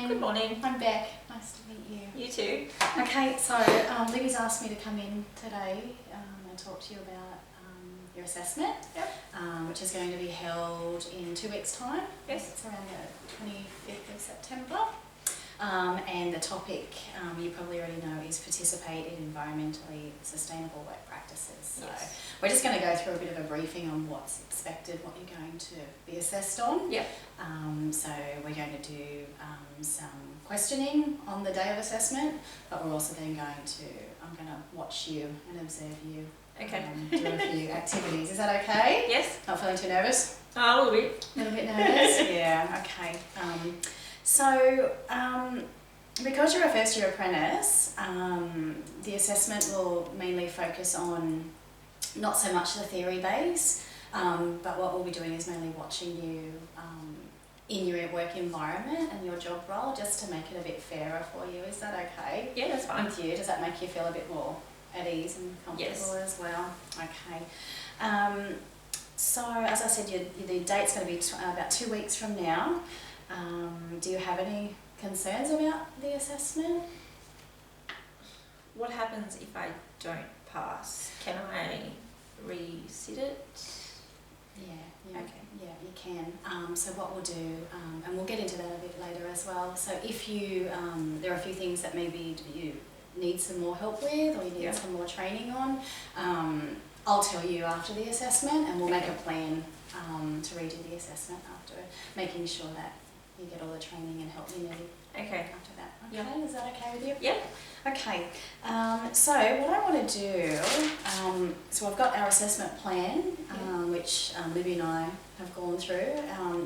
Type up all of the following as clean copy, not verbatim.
morning. Good morning. I'm Beck. Nice to meet you. You too. Okay, so Libby's asked me to come in today and talk to you about your assessment, which is going to be held in 2 weeks' time. Yes. It's around the 25th of September. And the topic, you probably already know, is participate in environmentally sustainable work practices. So we're just going to go through a bit of a briefing on what's expected, what you're going to be assessed on. Yep. So we're going to do some questioning on the day of assessment, but we're also then I'm going to watch you and observe you. Okay. Do a few activities. Is that okay? Yes. Not feeling too nervous? A little bit. A little bit nervous? Yeah, okay. So, because you're a first year apprentice, the assessment will mainly focus on not so much the theory base, but what we'll be doing is mainly watching you in your work environment and your job role, just to make it a bit fairer for you. Is that okay? Yeah, that's fine. With you, does that make you feel a bit more at ease and comfortable as well? Okay. So, as I said, the date's going to be about 2 weeks from now. Do you have any concerns about the assessment? What happens if I don't pass? Can I resit it? Yeah, Okay. Yeah, you can. So what we'll do, and we'll get into that a bit later as well. So if you, there are a few things that maybe you need some more help with, or you need some more training on, I'll tell you after the assessment, and we'll make a plan to redo the assessment after, making sure that you get all the training and help you need after that. Okay, is that okay with you? Yep. Okay, so what I want to do, so I've got our assessment plan, which Libby and I have gone through.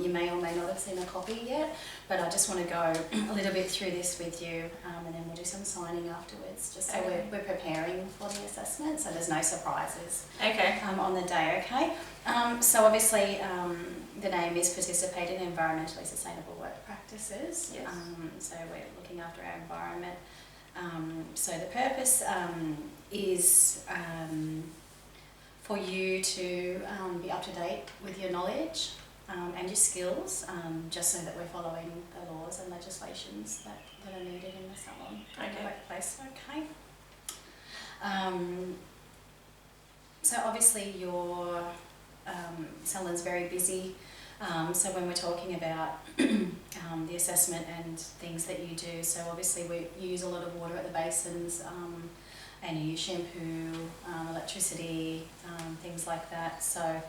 You may or may not have seen a copy yet, but I just want to go a little bit through this with you, and then we'll do some signing afterwards, just so we're preparing for the assessment, so there's no surprises on the day, okay? So obviously the name is Participate in Environmentally Sustainable Work Practices. Yes. So we're looking after our environment. So the purpose is for you to be up to date with your knowledge and your skills, just so that we're following the laws and legislations that are needed in the salon workplace. Okay. So obviously your salon's very busy. So when we're talking about the assessment and things that you do, so obviously you use a lot of water at the basins, and you use shampoo, electricity, things like that. So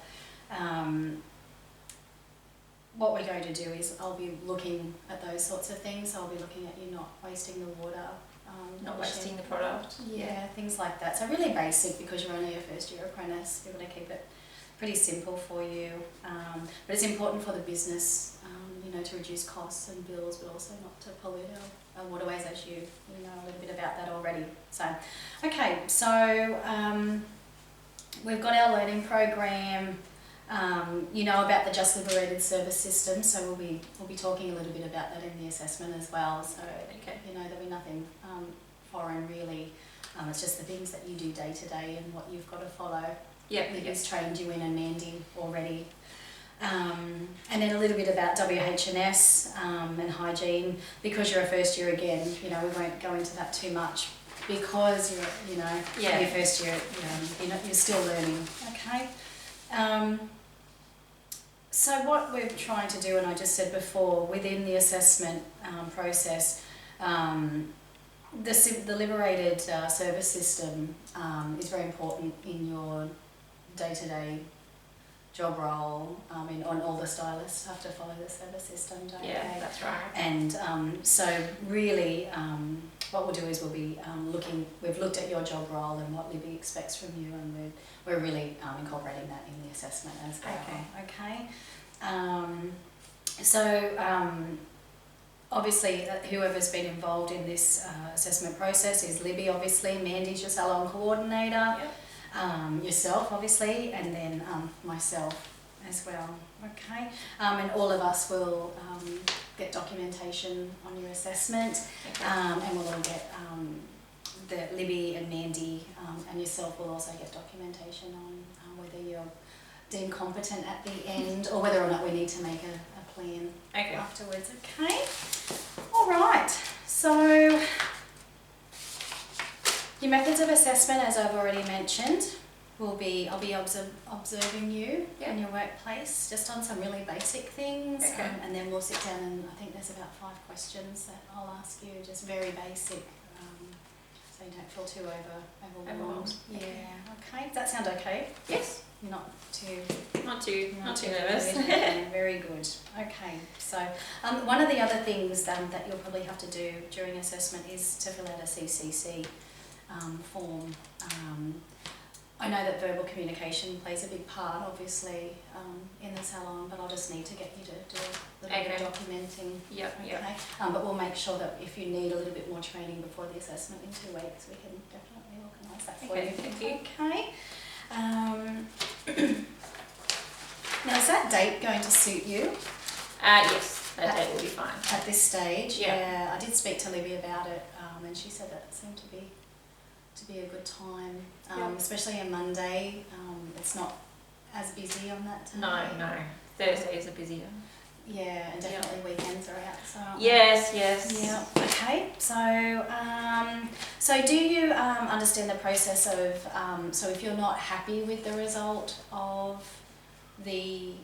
what we're going to do is I'll be looking at those sorts of things. I'll be looking at you not wasting the water. Not wasting the product. Yeah, things like that. So really basic, because you're only a first year apprentice. We want to keep it pretty simple for you, but it's important for the business, to reduce costs and bills, but also not to pollute our waterways, as you know a little bit about that already. So, okay, so we've got our learning program. You know about the Just Liberated Service System, so we'll be talking a little bit about that in the assessment as well. So there'll be nothing foreign really. It's just the things that you do day to day and what you've got to follow. Libby's trained you in, and Mandy already. And then a little bit about WH&S and hygiene, because you're a first year again. We won't go into that too much, because you're your first year. You're still learning. Okay. So what we're trying to do, and I just said before, within the assessment process, the liberated service system is very important in your day-to-day job role. On all the stylists have to follow the service system, don't they? Yeah, that's right. And so really what we'll do is we'll be we've looked at your job role and what Libby expects from you, and we're really incorporating that in the assessment as well. Okay. Obviously whoever's been involved in this assessment process is Libby, obviously, Mandy's your salon coordinator, yourself obviously, and then myself as well. Okay. And all of us will get documentation on your assessment, and we'll all get Libby and Mandy and yourself will also get documentation on whether you're deemed competent at the end, or whether or not we need to make a plan afterwards. Okay. All right, so your methods of assessment, as I've already mentioned, I'll be observing you in your workplace, just on some really basic things, Okay. and then we'll sit down and I think there's about 5 questions that I'll ask you, just very basic, so you don't feel too overwhelmed. Overwhelmed. Yeah. Okay. Does that sound okay? Yes. You're not too Not too nervous. worried? Yeah, very good. Okay. So one of the other things that you'll probably have to do during assessment is to fill out a CCC form. I know that verbal communication plays a big part, obviously, in the salon, but I'll just need to get you to do a little bit of documenting. Yep. Okay. But we'll make sure that if you need a little bit more training before the assessment in 2 weeks, we can definitely organise that for you. Thank you. Okay. Now, is that date going to suit you Yes, that date will be fine. at this stage? Yeah. I did speak to Libby about it, and she said that it seemed to be a good time, especially on Monday. It's not as busy on that time. No. Thursdays are busier. Yeah, and definitely weekends are out. So Yes. yeah. Okay. So do you understand the process of so if you're not happy with the result of the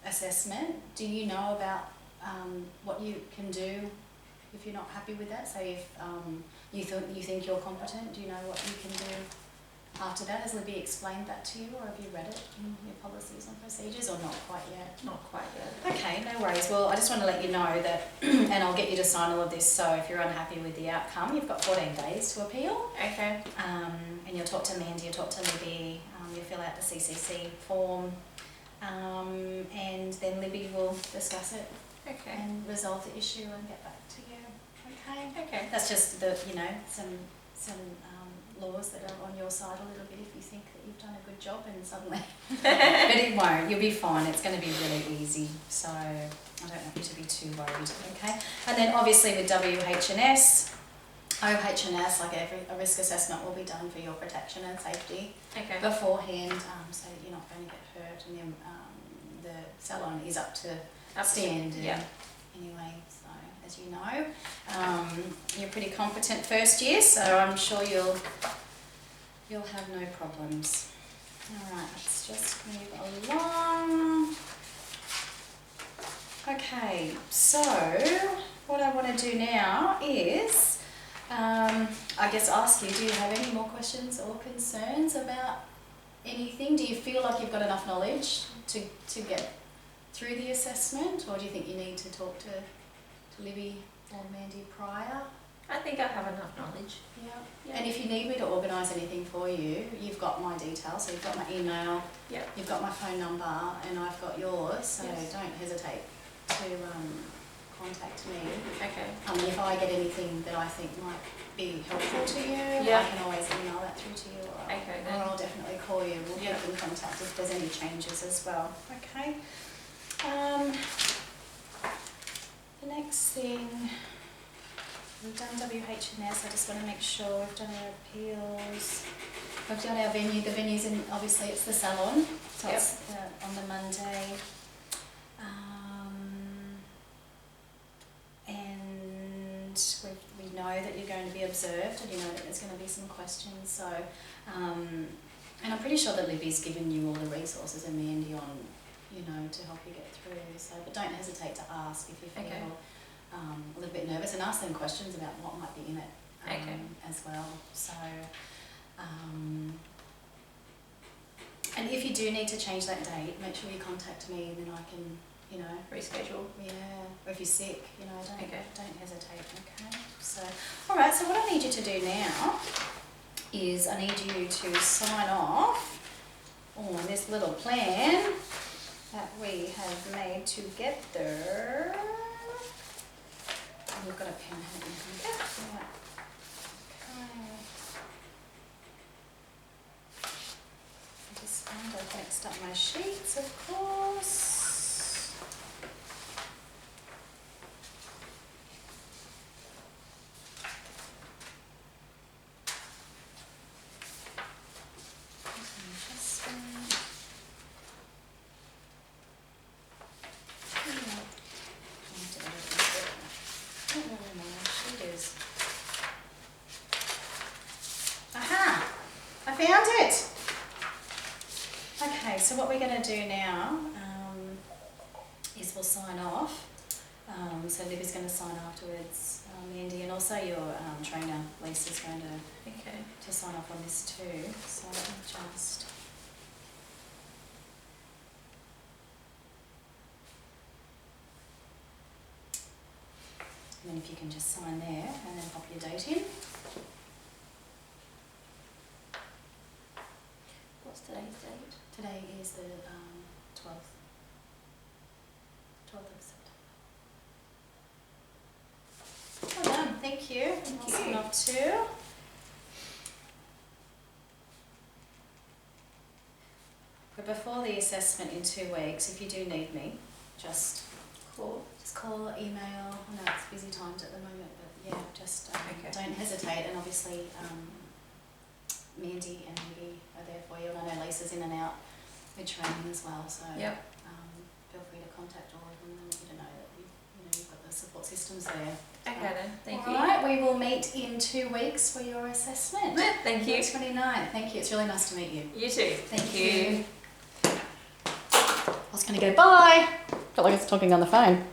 assessment, do you know about what you can do if you're not happy with that? So if you think you're competent, do you know what you can do after that? Has Libby explained that to you, or have you read it in your policies and procedures, or not quite yet? Not quite yet. Okay, no worries. Well, I just want to let you know that, and I'll get you to sign all of this, so if you're unhappy with the outcome, you've got 14 days to appeal. Okay. And you'll talk to Mandy, you'll talk to Libby, you'll fill out the CCC form, and then Libby will discuss it Okay. and resolve the issue and get back to you. Okay? Okay. That's just some laws that are on your side a little bit if you think that you've done a good job and suddenly but it won't, you'll be fine, it's going to be really easy, so I don't want you to be too worried. Okay, and then obviously with WH&S, OH&S, like a risk assessment will be done for your protection and safety Okay. beforehand, so that you're not going to get hurt, and then the salon is up to standard anyway, so as you know, you're pretty competent first year, so I'm sure you'll have no problems. Alright, let's just move along. Okay, so what I want to do now is I guess ask you, do you have any more questions or concerns about anything? Do you feel like you've got enough knowledge to get through the assessment, or do you think you need to talk to Libby or Mandy prior? I think I have enough knowledge. Yeah. And if you need me to organise anything for you, you've got my details, so you've got my email, you've got my phone number, and I've got yours, so don't hesitate to contact me. Okay. If I get anything that I think might be helpful to you, I can always email that through to you, or I'll definitely call you. We'll keep in contact if there's any changes as well. Okay. The next thing, we've done WH&S. I just want to make sure we've done our appeals. We've done our venue. The venue's in, obviously it's the salon, so it's on the Monday. And we know that you're going to be observed, and you know that there's going to be some questions. So, and I'm pretty sure that Libby's given you all the resources, and Mandy, on to help you get through. So, but don't hesitate to ask if you feel a little bit nervous, and ask them questions about what might be in it as well. So, and if you do need to change that date, make sure you contact me, and then I can, reschedule. Yeah, or if you're sick, don't hesitate. Okay. So, all right. So what I need you to do now is I need you to sign off on this little plan that we have made together. And you've got a pen, haven't you? Yeah. Okay. I just found I've mixed up my sheets, of course. what we're going to do now is we'll sign off. So Liv is going to sign afterwards, Mandy, and also your trainer Lisa's going to sign off on this too. So let me just. And then if you can just sign there and then pop your date in. What's today's date? Today is the 12th. 12th of September. Well done, thank you. Thank I'll you. sign off too. But before the assessment in 2 weeks, if you do need me, just call, email. I know it's busy times at the moment, but yeah, just don't hesitate. And obviously, Mandy and Maggie are there for you, and I know Lisa's in and out with training as well. So feel free to contact all of them and let you know that you've got the support systems there. Okay then, thank you. All right, we will meet in 2 weeks for your assessment. Thank you. 29th. Thank you. It's really nice to meet you. You too. Thank you. I was going to go bye. Felt like I was talking on the phone.